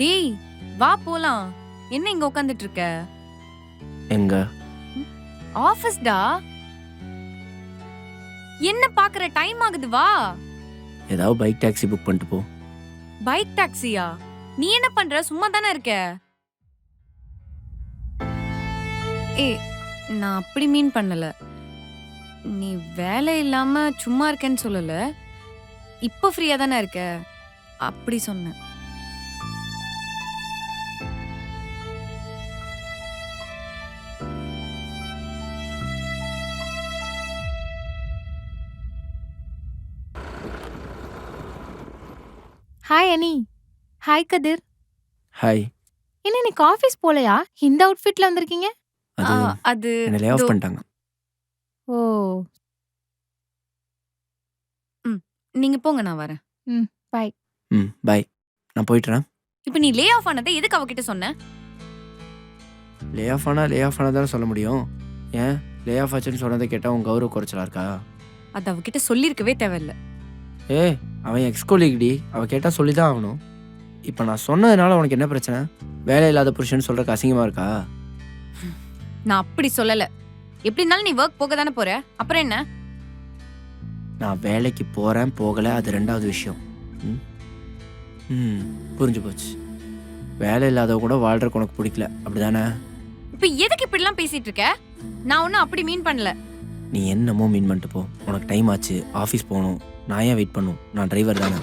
டேய் வா போலாம். என்ன இங்க உட்கார்ந்துட்டு இருக்க? எங்க? ஆபீஸ்டா. என்ன பாக்குற? டைம் ஆகுது, வா. ஏதாவது பைக் டாக்ஸி புக் பண்ணிட்டு போ. பைக் டாக்ஸியா? நீ என்ன பண்ற? சும்மா தானே இருக்க. ஏய், நான் அப்படி மீன் பண்ணல. நீ வேலை இல்லாம சும்மா இருக்கேன்னு சொல்லல. இப்போ ஃப்ரீயா தானே இருக்க, அப்படி சொன்னேன். ஹாய் அனி. ஹாய் கதிர். ஹாய். என்ன இன்னைக்கு ஆஃபீஸ் போலையா? இந்த அவுட்ஃபிட்ல வந்திருக்கீங்க? அது என்ன லே ஆஃப் பண்ணிட்டாங்க. ஓ. நீங்க போங்க, நான் வரேன். பை. பை. நான் போயிட்டுறேன். இப்போ நீ லே ஆஃப் ஆனதை எதுக்கு அவகிட்ட சொன்ன? லே ஆஃப் ஆனா தானே சொல்ல முடியும். ஏன் லே ஆஃப் ஆச்சுன்னு சொன்னதை கேட்டால் உன் கௌரவ குறைச்சலா இருக்கா? அது அவகிட்ட சொல்லியிருக்கவே தேவையில்லை. அவன் எக்ஸ்கோலிக்டி, அவள் கேட்டால் சொல்லி தான் ஆகணும். இப்போ நான் சொன்னதுனால உனக்கு என்ன பிரச்சனை? வேலை இல்லாத புருஷன் சொல்கிறக்கு அசிங்கமாக இருக்கா? நான் அப்படி சொல்லலை. எப்படி இருந்தாலும் நீ ஒர்க் போக தானே போற, அப்புறம் என்ன? நான் வேலைக்கு போகிறேன் போகலை, அது ரெண்டாவது விஷயம். புரிஞ்சு போச்சு. வேலை இல்லாதவ கூட வாழ்றதுக்கு உனக்கு பிடிக்கல, அப்படிதானே? இப்போ எதுக்கு இப்படிலாம் பேசிட்டு இருக்க? நான் ஒன்றும் அப்படி மீன் பண்ணல. நீ என்னமோ மீன் பண்ணிட்டு போ. உனக்கு டைம் ஆச்சு, ஆஃபீஸ் போகணும். நான் ஏன் வெயிட் பண்ணும்? நான் டிரைவர் தானே.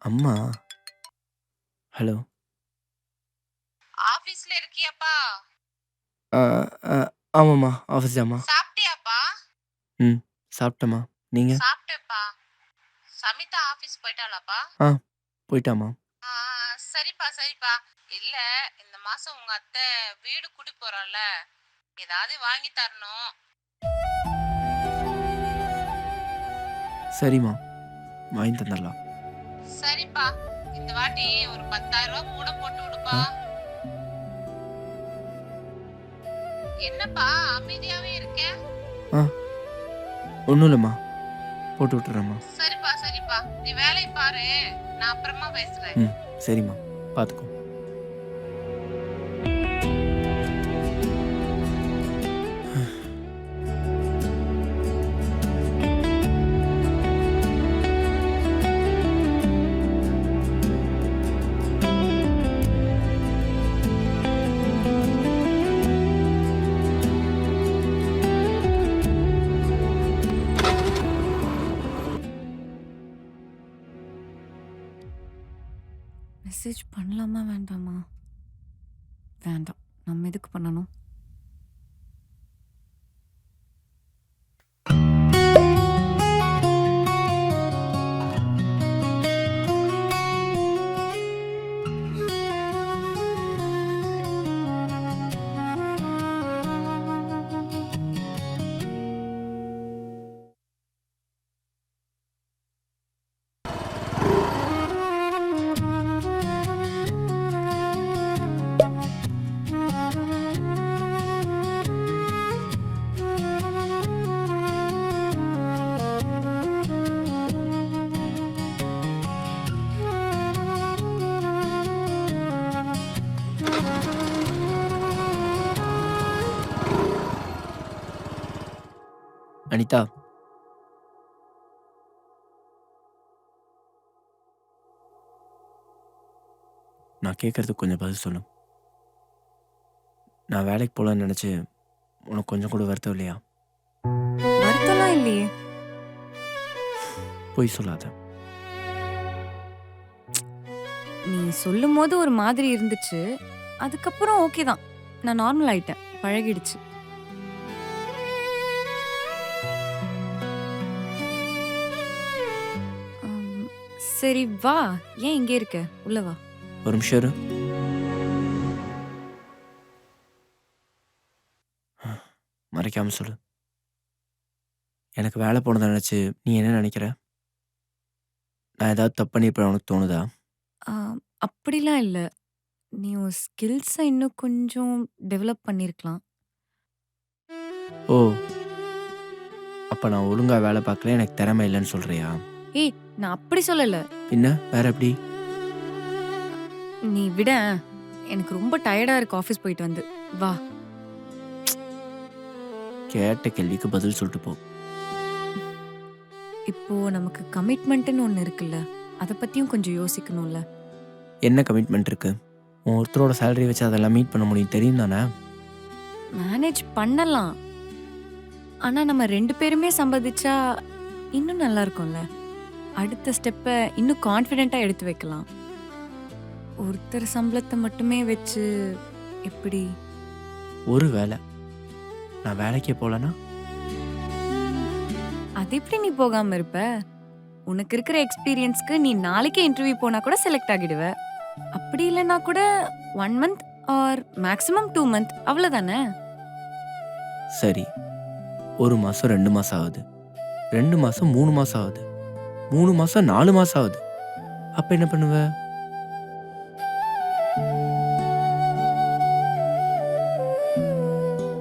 அம்மா. ஹலோ. ஆபீஸ்ல இருக்கியாப்பா? ஆமாம்மா, ஆஃபீஸ் தாம்மா. சாப்பிட்டியாப்பா? சாப்பிட்டேம்மா. நீங்க? சாப்பிட்டேப்பா. சமிதா ஆபீஸ் போயிட்டாளாப்பா? போயிட்டாமா. சரிப்பா சரிப்பா. இல்ல, இந்த மாசம் உங்க அத்தை வீடு குடி போறாள்ல, ஏதாவது வாங்கி தரணும். சரிம்மா, வாங்கி தந்துடலாம். சரிப்பா, இந்த வாட்டி ஒரு 10,000 ரூபாய் கூட போட்டு விடுப்பா. என்னப்பா அமைதியாவே இருக்க? ஒன்றும் இல்லைம்மா, போட்டு விட்டுறேம்மா. சரிப்பா சரிப்பா, நீ வேலையை பாரு, நான் அப்புறமா பேசுறேன். சரிம்மா, பார்த்துக்கோ. மெசேஜ் பண்ணலாமா வேண்டாமா? வேண்டாம். நம்ம எதுக்கு பண்ணணும்? அனிதா, நான் கேட்கறதுக்கு கொஞ்சம் பதில் சொல்லு. நான் வேலைக்கு போகலான்னு நினச்சி உனக்கு கொஞ்சம் கூட வருத்தம் இல்லையா? வருத்தம்லாம் இல்லையே. பொய் சொல்லாத. நீ சொல்லும்போது ஒரு மாதிரி இருந்துச்சு. அதுக்கப்புறம் ஓகே தான். நான் நார்மல் ஆயிட்டேன். பழகிடுச்சு. ஆம், சரி வா. ஏன் இங்கே இருக்க? உள்ள வா. ஒரு நிமிஷம் இரு. மறைக்காம சொல்லு. எனக்கு வேலை போனதை நினச்சி நீ என்ன நினைக்கிற? நான் ஏதாவது தப்பு பண்ணியிருப்பேன் உனக்கு தோணுதா? ஆ, அப்படிலாம் இல்ல. நீ உன் ஸ்கில்ஸை இன்னும் கொஞ்சம் டெவலப் பண்ணியிருக்கலாம். ஓ, அப்போ நான் ஒழுங்காக வேலை பார்க்கல, எனக்கு திறமை இல்லைன்னு சொல்கிறியா? ஏய், நான் அப்படி சொல்லல. பின்ன வேற எப்படி? நீ விட. எனக்கு ரொம்ப டயர்டா இருக்கு ஆஃபீஸ் போயிட்டு வந்து. வா. கேட்ட கேள்விக்கு பதில் சொல்லிட்டு போ. இப்போ நமக்கு கமிட்மெண்ட்னு ஒன்று இருக்குல்ல, அதை பத்தியும் கொஞ்சம் யோசிக்கணும்ல. என்ன கமிட்மெண்ட் இருக்கு? உன் ஒருத்தரோட சேலரி வச்சு அதெல்லாம் மீட் பண்ண முடியும், தெரியும் தானே? மேனேஜ் பண்ணலாம். ஆனா நம்ம 2 பேருமே சம்பாதிச்சா இன்னும் நல்லா இருக்கும்ல. அடுத்த ஸ்டெப்பை இன்னும் கான்ஃபிடென்ட்டா எடுத்து வைக்கலாம். ஒருத்தர் சம்பளத்தை மட்டுமே வச்சு எப்படி? ஒரு வேலை நான் வேலைக்கே போகலன்னா அது எப்படி நீ போகாம இருப்ப? உனக்கு இருக்கிற எக்ஸ்பீரியன்ஸ்க்கு நீ நாளைக்கே இன்டர்வியூ போனா கூட செலக்ட் ஆகிடுவ. அப்படி இல்லைன்னா கூட 1 மந்த் ஆர் மேக்ஸிமம் 2 மந்த், அவ்வளவுதானே? சரி, 1 மாதம் 2 மாதம் ஆகுது, 2 மாதம் 3 மாதம் ஆகுது, 3 மாதம் 4 மாதம் ஆகுது. அப்போ என்ன பண்ணுவ?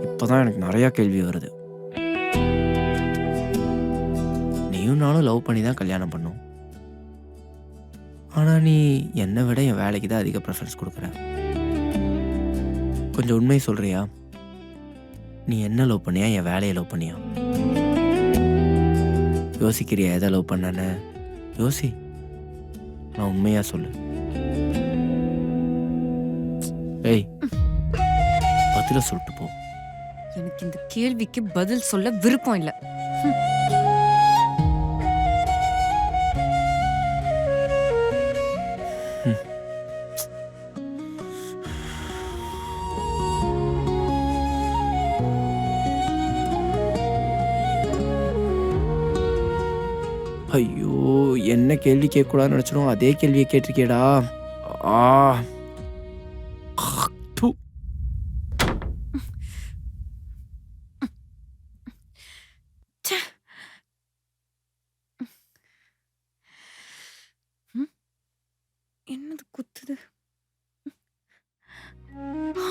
இப்போதான் எனக்கு நிறையா கேள்வி வருது. நீயும் நானும் லவ் பண்ணி தான் கல்யாணம் பண்ணோம். ஆனால் நீ என்னை விட என் வேலைக்கு தான் அதிக ப்ரெஃபரன்ஸ் கொடுக்குற. கொஞ்சம் உண்மையை சொல்கிறியா? நீ என்ன லவ் பண்ணியா, என் வேலையை லவ் பண்ணியா? யோசிக்கிறியா எதை லவ் பண்ணன்னு? யோசி, நான் உண்மையா சொல்லு. ஏய், பதில சொல்லிட்டு போ. எனக்கு இந்த கேள்விக்கு பதில் சொல்ல விருப்பம் இல்ல. ஐயோ, என்ன கேள்வி கேட்கக்கூடாதுன்னு நினச்சிடும் அதே கேள்வியை கேட்டிருக்கேடா. ஆ, து. ம்? என்னது குத்துது? ஆ?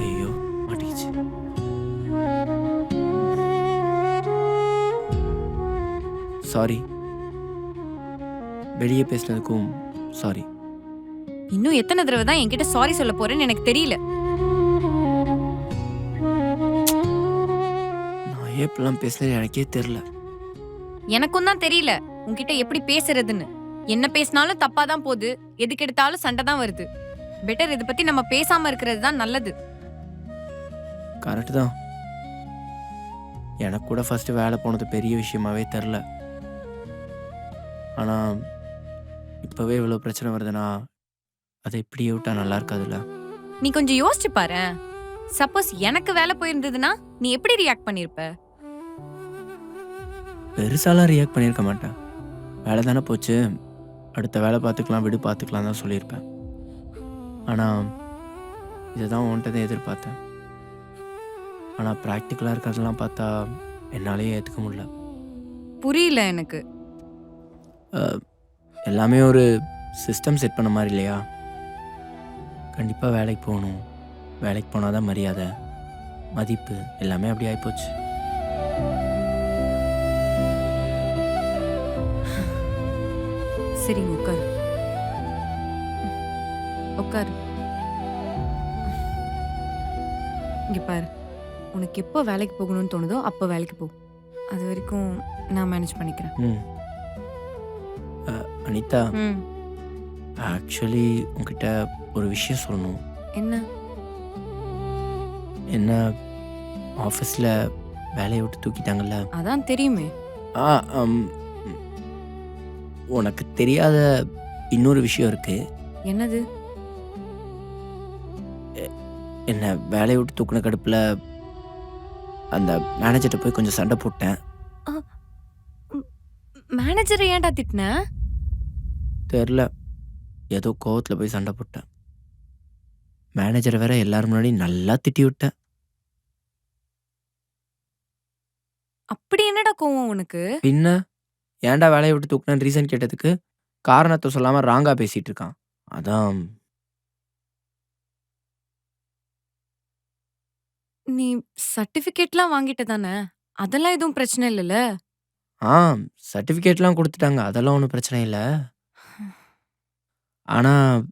ஐயோ, மாட்டிக்கிச்சு. சாரி, வெளியே பேசினதுக்கும் சாரி. இன்னும் எத்தனை தடவை தான் என்கிட்ட சாரி சொல்ல போறேன்னு எனக்கு தெரியல. நான் எப்படிலாம் பேசினேன்னு எனக்கே தெரியல. எனக்கும் தான் தெரியல உன்கிட்ட எப்படி பேசுறதுன்னு. என்ன பேசினாலும் தப்பா தான் போகுது, எதுக்கு எடுத்தாலும் சண்டை தான் வருது. பெட்டர் இதை பத்தி நம்ம பேசாம இருக்கிறது தான் நல்லது. கரெக்டு தான். எனக்கு கூட ஃபஸ்ட்டு வேலை போனது பெரிய விஷயமாவே தெரில. ஆனால் இப்போவே இவ்வளோ பிரச்சனை வருதுன்னா அதை இப்படியே விட்டா நல்லா இருக்காதுல்ல. நீ கொஞ்சம் யோசிச்சு பாரு. சப்போஸ் எனக்கு வேலை போயிருந்ததுன்னா நீ எப்படி ரியாக்ட் பண்ணிருப்ப? பெருசாலாம் ரியாக்ட் பண்ணியிருக்க மாட்டேன். வேலை தானே போச்சு, அடுத்த வேலை பார்த்துக்கலாம், விடு பார்த்துக்கலாம் தான் சொல்லியிருப்பேன். ஆனால் இதை தான் உன்கிட்ட தான் எதிர்பார்த்தேன். ஆனால் ப்ராக்டிக்கலாக இருக்கிறதெல்லாம் பார்த்தா என்னாலேயே ஏற்றுக்க முடியல. புரியல எனக்கு. எல்லாமே ஒரு சிஸ்டம் செட் பண்ண மாதிரி இல்லையா? கண்டிப்பாக வேலைக்கு போகணும், வேலைக்கு போனால் தான் மரியாதை, மதிப்பு எல்லாமே அப்படி ஆகிப்போச்சு. சரிங்க, உட்காரு உட்காரு. இங்க பாரு, உனக்கு எப்போ வேலைக்கு போகணும்னு தோணுதோ அப்போ வேலைக்கு போ. அது வரைக்கும் நான் மேனேஜ் பண்ணிக்கிறேன். ம். அனிதா, ம். ஆக்சுவலி உங்ககிட்ட ஒரு விஷயம் சொல்லணும். என்ன? என்ன ஆஃபீஸில் வேலையை விட்டு தூக்கிட்டாங்கல்ல? அதான் தெரியுமே. ஆ உனக்கு தெரியாத இன்னொரு விஷயம் இருக்கு. என்னது? என்ன வேலையை விட்டு தூக்குன கடுப்பில் அந்த மேனேஜர்கிட்ட போய் கொஞ்சம் சண்டை போட்டேன். மேனேஜரை ஏன்டா திட்டின? தெரில, ஏதோ கோவத்தில் போய் சண்டை போட்டேன். மேனேஜரை வேற எல்லாரும் முன்னாடி நல்லா திட்டி விட்டேன். அப்படி என்னடா கோவம் உனக்கு? பின்ன ஏன்டா வேலையை விட்டு தூக்குனேன்னு ரீசன் கேட்டதுக்கு காரணத்தை சொல்லாமல் ராங்கா பேசிட்டு இருக்கான். அதான். நீ சர்டிபிகேட்லாம் வாங்கிட்ட தானே? அதெல்லாம் எதுவும் பிரச்சனை இல்லைல்ல? ஆ சர்டிஃபிகேட்லாம் கொடுத்துட்டாங்க, அதெல்லாம் ஒன்றும் பிரச்சனை இல்லை. ஆனால்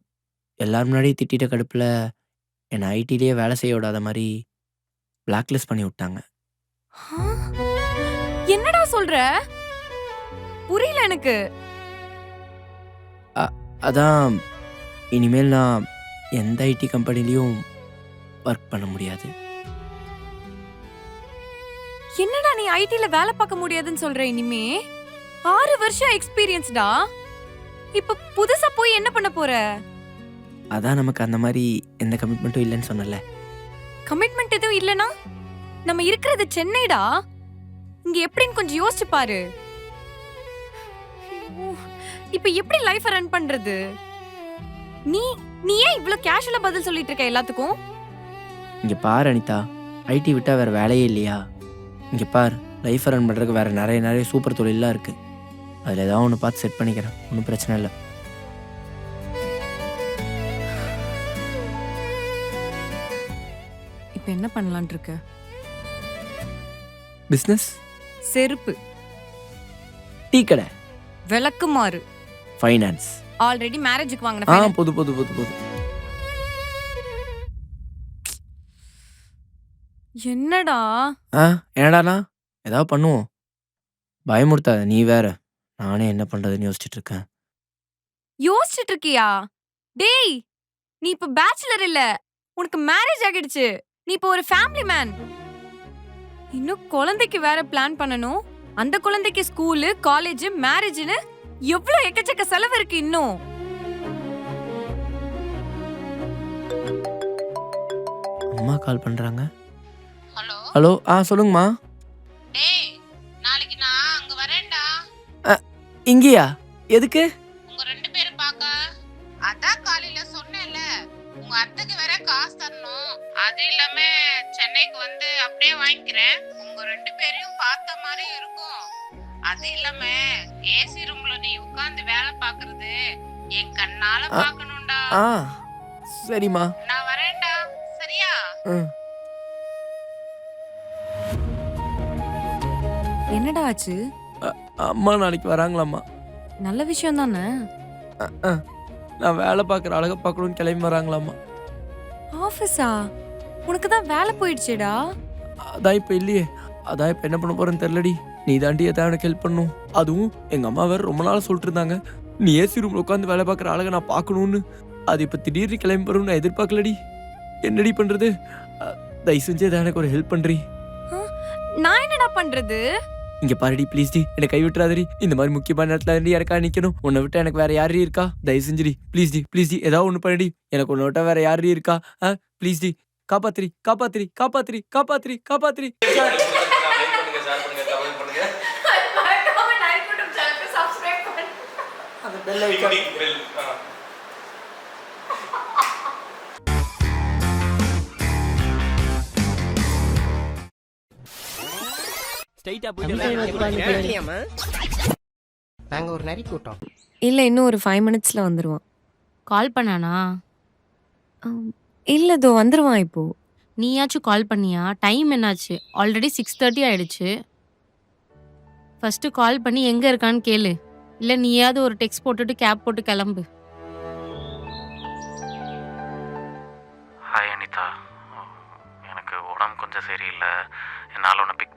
எல்லாரும் முன்னாடி திட்டிட்ட கடுப்பில் என்னை ஐடிலேயே வேலை செய்ய விடாத மாதிரி பிளாக் லிஸ்ட் பண்ணி விட்டாங்க. என்னடா சொல்ற? புரியல எனக்கு. அதான் இனிமேல் நான் எந்த ஐடி கம்பெனிலையும் ஒர்க் பண்ண முடியாது. என்னடா நீ ஐடில வேலை பார்க்க முடியாதுன்னு சொல்ற? இனிமே 6 வருஷம் எக்ஸ்பீரியன்ஸ்டா. இப்ப புதுசா போய் என்ன பண்ண போற? அதான் நமக்கு அந்த மாதிரி எந்த கமிட்மெண்ட்டும் இல்லைன்னு சொன்னல. கமிட்மெண்ட் எதுவும் இல்லனா நம்ம இருக்கிறது சென்னைடா. இங்க எப்படின்னு கொஞ்சம் யோசிச்சு பாரு. இப்ப எப்படி லைஃப் ரன் பண்றது? நீ நீ ஏன் இவ்ளோ கேஷுவலா பதில் சொல்லிட்டு இருக்க எல்லாத்துக்கும்? இங்கே பாரு அனிதா, ஐடி விட்டால் வேறு வேலையே இல்லையா? இங்கே பார், லைஃப்பை ரன் பண்ணுறதுக்கு வேறு நிறைய சூப்பர் தொழிலெலாம் இருக்குது. அதில் ஏதாவது ஒன்று பார்த்து செட் பண்ணிக்கிறேன், ஒன்றும் பிரச்சனை இல்லை. இப்ப என்ன பண்ணலாம்னு இருக்க? பிஸ்னஸ், செருப்பு, டீ கடை, விளக்குமாறு, ஃபைனான்ஸ். ஆல்ரெடி மேரேஜுக்கு வாங்கின போது. என்னடா? என்னடாண்ணா, ஏதாவது பண்ணுவோம். பயமுறுத்தாத நீ வேற. நானே என்ன பண்ணுறதுன்னு யோசிச்சுட்டு இருக்கேன். யோசிச்சுட்டு இருக்கியா? டேய், நீ இப்ப பேச்சுலர் இல்ல, உனக்கு மேரேஜ் ஆகிடுச்சு. நீ இப்ப ஒரு ஃபேமிலி மேன். இன்னும் குழந்தைக்கு வேற பிளான் பண்ணணும். அந்த குழந்தைக்கு ஸ்கூலு, காலேஜ், மேரேஜ்னு எவ்வளவு எக்கச்சக்க செலவு இருக்கு இன்னும். அம்மா கால் பண்ணுறாங்க. ஹலோ ஹலோ, சொல்லுங்கம்மா. டேய், நாளைக்கு நான் அங்க வரேன்டா. இங்கேயா? எதுக்கு? உங்க 2 பேரும் பார்க்க. அதான் காலையில சொன்னேன்ல, உங்க அத்தைக்கு வேற காசு தரணும். அது இல்லாம சென்னைக்கு வந்து அப்படியே வாங்கிக்கிறேன். உங்க 2 பேரையும் பார்த்த மாதிரி இருக்கும். அது இல்லாம ஏசி ரூம்ல நீ உட்கார்ந்து வேலை பார்க்கறது என் கண்ணால பார்க்கணும்டா. சரிம்மா, நான் வரேன்டா, சரியா? என்னடா ஆச்சு? அம்மா நாளைக்கு வராங்களாம்மா. நல்ல விஷயம் தானே. நான் வேலை பார்க்குற அழகை பார்க்கணும்னு கிளம்பி வராங்களாம்மா. ஆபீஸா? உனக்கு தான் வேலை போயிடுச்சேடா. அதான் இப்போ இல்லையே. அதான் இப்போ என்ன பண்ண போறேன்னு தெரியலடி. நீ தாண்டி எதாவது எனக்கு ஹெல்ப் பண்ணும். அதுவும் எங்கள் அம்மா வேறு ரொம்ப நாள் சொல்லிட்டு இருந்தாங்க, நீ ஏசி ரூமில் உட்காந்து வேலை பார்க்குற அழகை நான் பார்க்கணுன்னு. அது இப்போ திடீர்னு கிளம்பி போகிறோம்னு நான் எதிர்பார்க்கலடி. என்னடி பண்ணுறது? தயவு செஞ்சு எதாவது எனக்கு ஒரு ஹெல்ப் பண்ணுறி. நான் என்னடா பண்றது? இங்க பாருடி ப்ளீஸ் டி என்னை கை விட்டுறாதடி. இந்த மாதிரி முக்கியமான நேரத்துல இருந்து எனக்கா நிக்கணும். உன்னை விட்டா எனக்கு வேற யாரு இருக்கா? தயவு செஞ்சுடி ப்ளீஸ் டி ஏதாவது ஒண்ணு பண்ணுடி. எனக்கு உன்னை விட்டா வேற யாரு இருக்கா? ப்ளீஸ் டி காப்பாத்திரி காப்பாத்திரி காப்பாத்திரி காப்பாத்திரி காப்பாத்திரி. அந்த பெல்லை நாங்க ஒரு நரி கூட்டம். இல்ல இன்னும் ஒரு 5 மினிட்ஸ்ல வந்துருவான். கால் பண்ணானா? இல்ல இதோ வந்துருவான் இப்போ. நீயாச்சும் கால் பண்ணியா? டைம் என்னாச்சு? ஆல்ரெடி 6:30 ஆயிடுச்சு. ஃபர்ஸ்ட் கால் பண்ணி எங்க இருக்கான்னு கேளு. இல்ல நீயாவது ஒரு டெக்ஸ்ட் போட்டுட்டு கேப் போட்டு கிளம்பு. ஹாய் அனிதா, எனக்கு உடம்பு கொஞ்சம் சரியில்லை. என்னால் உன்னை பிக்